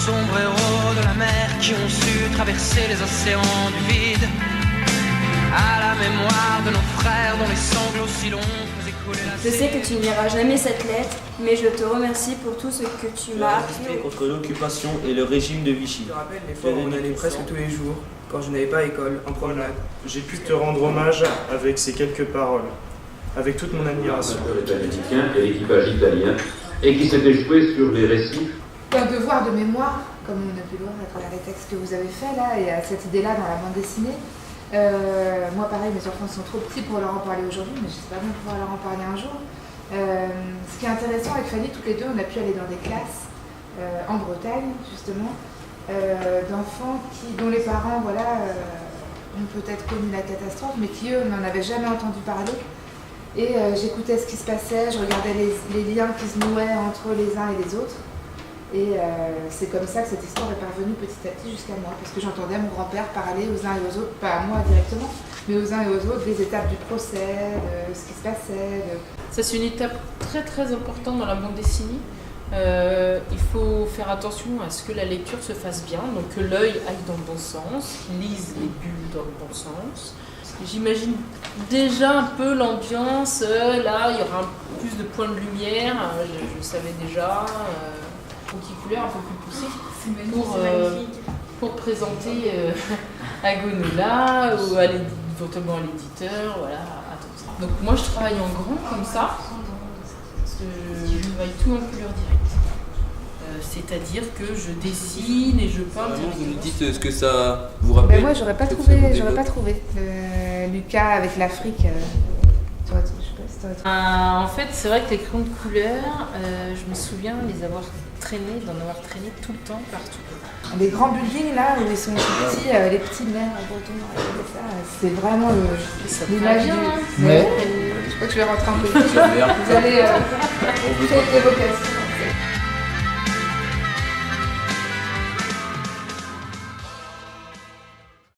sombres héros de la mer qui ont su traverser les océans du vide. À la mémoire de nos frères dont les sanglots si longs faisaient couler la Je sais que tu ne liras jamais cette lettre, mais je te remercie pour tout ce que tu m'as appris. Contre l'occupation et le régime de Vichy. Je me rappelle les fois où on allait presque tous les jours, quand je n'avais pas école, en promenade. J'ai pu te rendre hommage avec ces quelques paroles, avec toute mon admiration. Les Américains et l'équipage italien, et qui s'était joué sur les récifs. Un devoir de mémoire, comme on a pu le voir à travers les textes que vous avez faits là, et à cette idée-là dans la bande dessinée. Moi pareil, mes enfants sont trop petits pour leur en parler aujourd'hui, mais j'espère bien pouvoir leur en parler un jour. Ce qui est intéressant avec Fanny, toutes les deux, on a pu aller dans des classes en Bretagne, justement, d'enfants dont les parents ont peut-être connu la catastrophe, mais qui eux n'en avaient jamais entendu parler. Et j'écoutais ce qui se passait, je regardais les liens qui se nouaient entre les uns et les autres. Et c'est comme ça que cette histoire est parvenue petit à petit jusqu'à moi, parce que j'entendais mon grand-père parler aux uns et aux autres, pas à moi directement, mais aux uns et aux autres des étapes du procès, de ce qui se passait. Ça, c'est une étape très très importante dans la bande dessinée. Il faut faire attention à ce que la lecture se fasse bien, donc que l'œil aille dans le bon sens, qu'il lise les bulles dans le bon sens. J'imagine déjà un peu l'ambiance, là il y aura plus de points de lumière, je le savais déjà. Couleurs un peu plus poussées pour présenter à Gonula ou éventuellement à l'éditeur, voilà, à tout ça. Donc moi je travaille en grand comme ça, parce que je travaille tout en couleur directe. C'est-à-dire que je dessine et je peins. Vous nous dites ce que ça vous rappelle. Moi j'aurais pas trouvé. Lucas avec l'Afrique. En fait, c'est vrai que les crayons de couleur, je me souviens d'en avoir traîné tout le temps, partout. Les grands buildings là où ils sont petits, les petits maires en breton, c'est vraiment l'image du... Ouais. Je crois que je vais rentrer un peu. Vous allez faire des vocations.